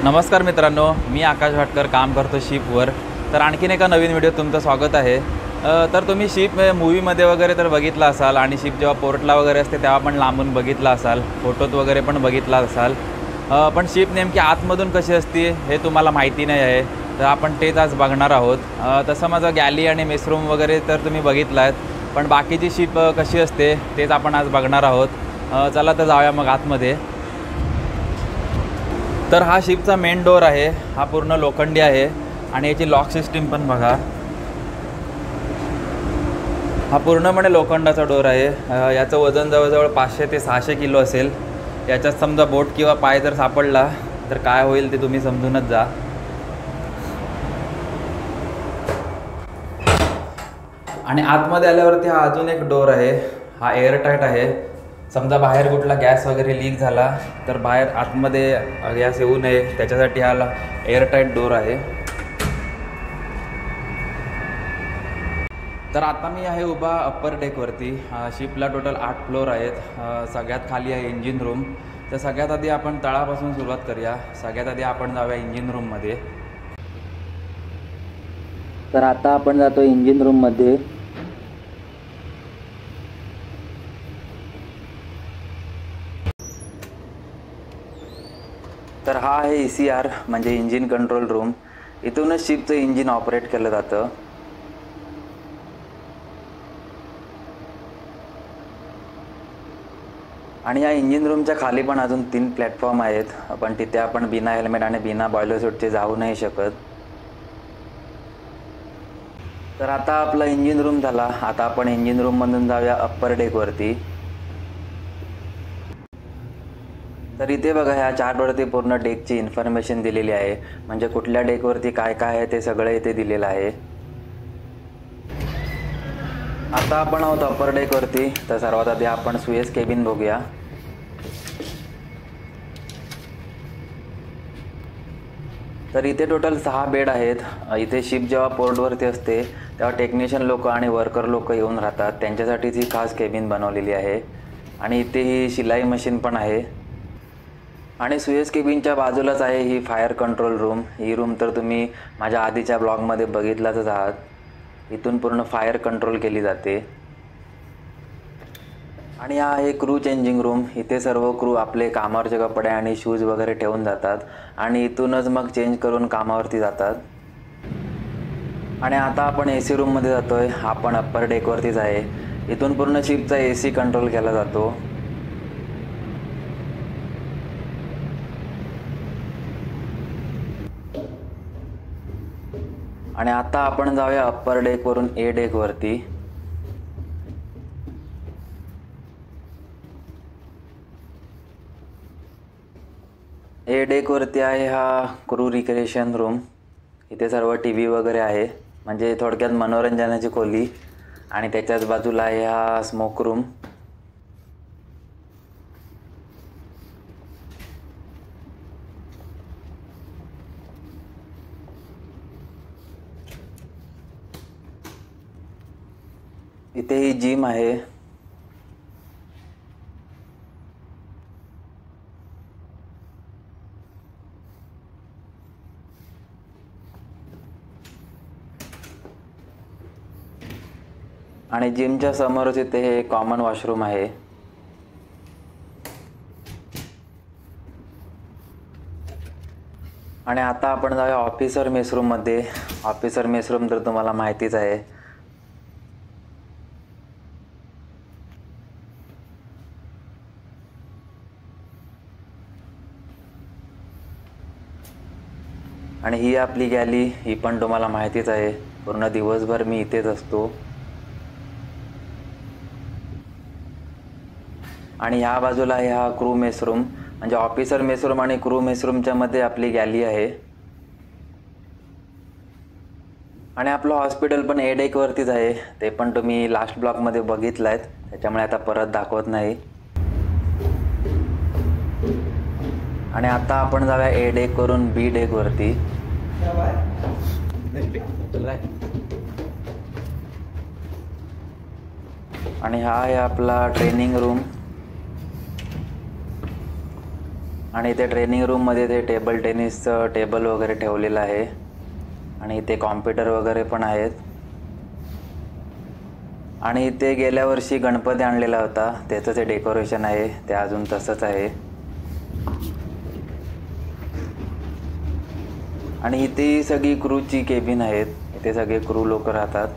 नमस्कार मित्रांनो, मी आकाश भाटकर काम करतो शिपवर। तर आणखीन एका नवीन व्हिडिओ तुमचं स्वागत आहे। तर तुम्ही शिप मूवीमध्ये वगैरे तर बघितला असाल आणि शिप जेव्हा पोर्टला वगैरे असते तेव्हा पण लांबून बघितला असाल, फोटोत वगैरे पण बघितला असाल। पण शिप नेमकी आतमधून कशी असते हे तुम्हाला माहिती नाही आहे, तर आपण तेच आज बघणार आहोत। तसं माझं गॅली आणि मेसरूम वगैरे तर तुम्ही बघितला आहेत, पण बाकीची शिप कशी असते तेच आपण आज बघणार आहोत। चला तर जाऊया मग आतमध्ये। तर हा शिपचा मेन डोर आहे, हा पूर्ण लोखंडी आहे आणि याची लॉक सिस्टीम पण बघा। हा पूर्णपणे लोखंडाचा डोर आहे। याचं वजन जवळजवळ 500 ते 600 किलो असेल। याच्यात समजा बोट किंवा पाय जर सापडला तर काय होईल ते तुम्ही समजूनच जा। आणि आतमध्ये आल्यावरती हा अजून एक डोर आहे, हा एअरटाईट आहे। समजा बाहेर कुठला गॅस वगैरे लीक झाला तर बाहेर आतमध्ये गॅस येऊ नये त्याच्यासाठी हा एअरटाईट डोर आहे। तर आता मी आहे उभा अप्पर डेकवरती। शिपला टोटल 8 फ्लोअर आहेत। सगळ्यात खाली आहे इंजिन रूम। तर सगळ्यात आधी आपण तळापासून सुरुवात करूया। सगळ्यात आधी आपण जाऊया इंजिन रूममध्ये। तर आता आपण जातो इंजिन रूममध्ये। तर हा आहे ECR म्हणजे इंजिन कंट्रोल रूम। इथूनच शिपचं इंजिन ऑपरेट केलं जातं। आणि या इंजिन रूमच्या खाली पण अजून 3 प्लॅटफॉर्म आहेत, पण तिथे आपण बिना हेल्मेट आणि बिना बॉयलर सूटचे जाऊ नाही शकत। तर आता आपला इंजिन रूम झाला। आता आपण इंजिन रूममधून जाऊया अप्पर डेकवरती। तर इथे बघा, ह्या चार्टवरती पूर्ण डेकची इन्फॉर्मेशन दिलेली आहे, म्हणजे कुठल्या डेकवरती काय काय आहे ते सगळं इथे दिलेलं आहे। आता आपण आहोत अप्पर डेकवरती। तर सर्वात आधी आपण सुएझ केबिन बघूया। तर इथे टोटल 6 बेड आहेत। इथे शिप जेव्हा पोर्टवरती असते तेव्हा टेक्निशियन लोक आणि वर्कर लोक येऊन राहतात, त्यांच्यासाठीच ही खास केबिन बनवलेली आहे। आणि इथे ही शिलाई मशीन पण आहे। आणि सुएझ केबिनच्या बाजूलाच आहे ही फायर कंट्रोल रूम। ही रूम तर तुम्ही माझ्या आधीच्या ब्लॉगमध्ये बघितलाच आहात। इथून पूर्ण फायर कंट्रोल केली जाते। आणि हा आहे क्रू चेंजिंग रूम। इथे सर्व क्रू आपले कामावरचे कपडे आणि शूज वगैरे ठेवून जातात आणि इथूनच मग चेंज करून कामावरती जातात। आणि आता आपण AC रूममध्ये जातोय। आपण अप्पर डेकवरतीच आहे। इथून पूर्ण शिपचा AC कंट्रोल केला जातो। आणि आता आपण जाऊया अप्पर डेकवरून A डेकवरती। A डेकवरती आहे हा क्रू रिक्रिएशन रूम। इथे सर्व TV वगैरे आहे, म्हणजे थोडक्यात मनोरंजनाची खोली। आणि त्याच्याच बाजूला आहे हा स्मोक रूम। इथे ही जिम आहे। आणि जिमच्या समोरच इथे हे कॉमन वॉशरूम आहे। आणि आता आपण जाऊया ऑफिसर मेसरूममध्ये। ऑफिसर मेसरूम तर तुम्हाला माहितीच आहे। आणि ही आपली गॅली, ही पण तुम्हाला माहितीच आहे। पूर्ण दिवसभर मी इथेच असतो। आणि ह्या बाजूला आहे हा क्रू मेसरूम, म्हणजे ऑफिसर मेसरूम आणि क्रू मेसरूमच्या मध्ये आपली गॅली आहे। आणि आपलं हॉस्पिटल पण A डेकवरतीच आहे। ते पण तुम्ही लास्ट ब्लॉगमध्ये बघितलं आहे, त्याच्यामुळे आता परत दाखवत नाही। आणि आता आपण जाऊया A डेकवरून B डेकवरती। आणि हा आहे आपला ट्रेनिंग रूम। आणि इथे ट्रेनिंग रूममध्ये ते टेबल टेनिसचं टेबल वगैरे ठेवलेलं आहे आणि इथे कॉम्प्युटर वगैरे पण आहेत. आणि इथे गेल्या वर्षी गणपती आणलेला होता, त्याचं ते डेकोरेशन आहे ते अजून तसंच आहे. आणि इथे सगळी क्रूची केबिन आहेत, इथे सगळे क्रू लोक राहतात.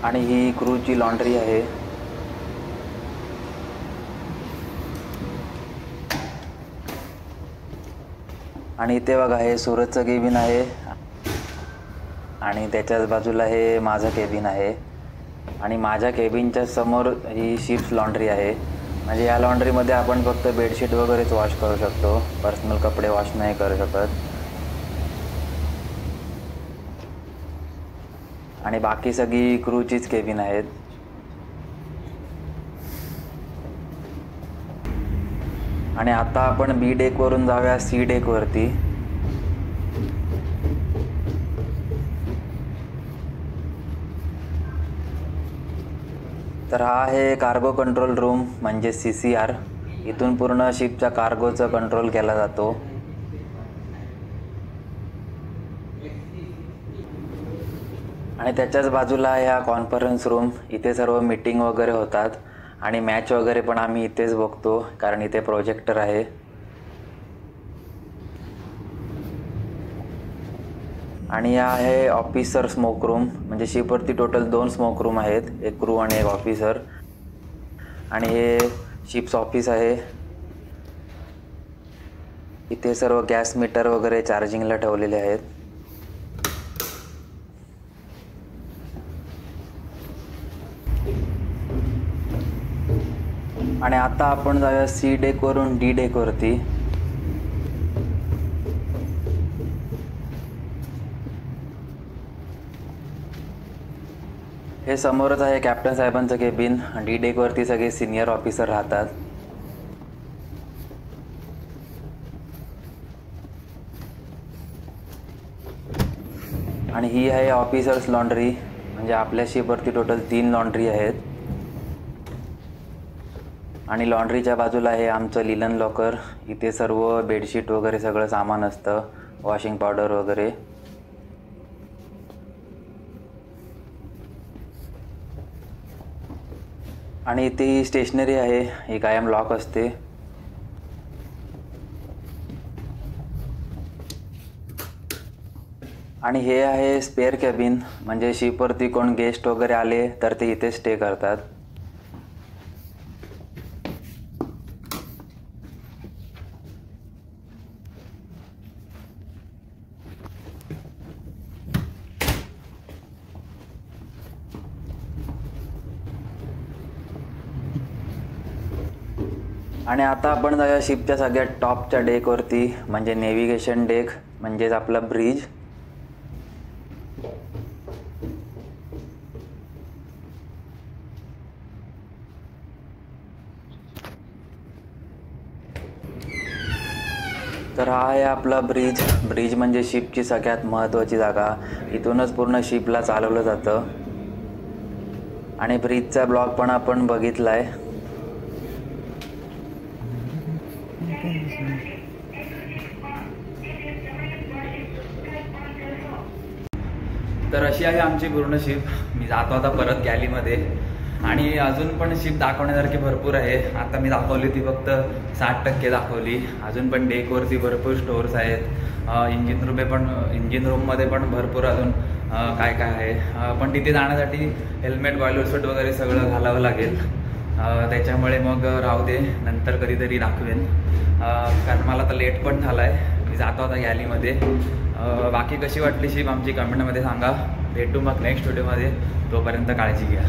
आणि ही क्रूची लॉन्ड्री आहे. आणि इथे बघा हे सूरजचं केबिन आहे आणि त्याच्याच बाजूला हे माझं केबिन आहे. आणि माझ्या केबिनच्या समोर ही शिप्स लॉन्ड्री आहे. म्हणजे या लॉन्ड्रीमध्ये आपण फक्त बेडशीट वगैरेच वॉश करू शकतो, पर्सनल कपडे वॉश नाही करू शकत. आणि बाकी सगळी क्रूचीच केबिन आहेत. आणि आता आपण बी डेकवरून जाऊया सी डेकवरती. तर हा आहे कार्गो कंट्रोल रूम म्हणजे CCR. इथून पूर्ण शिपच्या कार्गोचं कंट्रोल केला जातो. आणि त्याच्याच बाजूला ह्या कॉन्फरन्स रूम, इथे सर्व मीटिंग वगैरे होतात आणि मॅच वगैरे पण आम्ही इथेच बघतो कारण इथे प्रोजेक्टर आहे. आणि हा आहे ऑफिसर स्मोक रूम. म्हणजे शिपवरती टोटल 2 स्मोक रूम आहेत, एक क्रू आणि एक ऑफिसर. आणि हे शिप्स ऑफिस आहे. इथे सर्व गॅस मीटर वगैरे चार्जिंगला ठेवलेले आहेत. आणि आता आपण जाऊया सी डेकवरून डी डेकवरती. हे समोरच आहे कॅप्टन साहेबांचं केबिन. डी डेकवरती सगळे सिनियर ऑफिसर राहतात. आणि ही आहे ऑफिसर्स लॉन्ड्री. म्हणजे आपल्या शिपवरती टोटल 3 लॉन्ड्री आहेत. आणि लॉन्ड्रीच्या बाजूला आहे आमचं लिलन लॉकर. इथे सर्व बेडशीट वगैरे सगळं सामान असतं, वॉशिंग पावडर वगैरे. आणि इथे ही स्टेशनरी आहे, ही कायम लॉक असते. आणि हे आहे स्पेअर कॅबिन. म्हणजे शिपवरती कोण गेस्ट वगैरे आले तर ते इथे स्टे करतात. आणि आता आपण जाऊया शिपच्या सगळ्यात टॉपच्या डेकवरती म्हणजे नेव्हिगेशन डेक म्हणजेच आपला ब्रिज. तर हा आहे आपला ब्रिज. ब्रिज म्हणजे शिपची सगळ्यात महत्त्वाची जागा. इथूनच पूर्ण शिपला चालवलं जातं. आणि ब्रिजचा ब्लॉग पण आपण बघितला आहे. तर अशी आहे आमची पूर्ण शिप. मी जातो आता परत गॅलीमध्ये. आणि अजून पण शिप दाखवण्यासारखी भरपूर आहे. आता मी दाखवली ती फक्त 60% दाखवली. अजून पण डेकवरती भरपूर स्टोअर्स आहेत. इंजिन रूममध्ये पण भरपूर अजून काय काय आहे. पण तिथे जाण्यासाठी हेल्मेट, बॉयलर सूट वगैरे सगळं घालावं लागेल. त्याच्यामुळे मग राहू दे, नंतर कधीतरी दाखवेन. कारण मला आता लेट पण झाला आहे. मी जातो आता गॅलीमध्ये. बाकी कशी वाटली शिप आमची कमेंटमध्ये सांगा. भेटू मग नेक्स्ट व्हिडिओमध्ये. तोपर्यंत काळजी घ्या.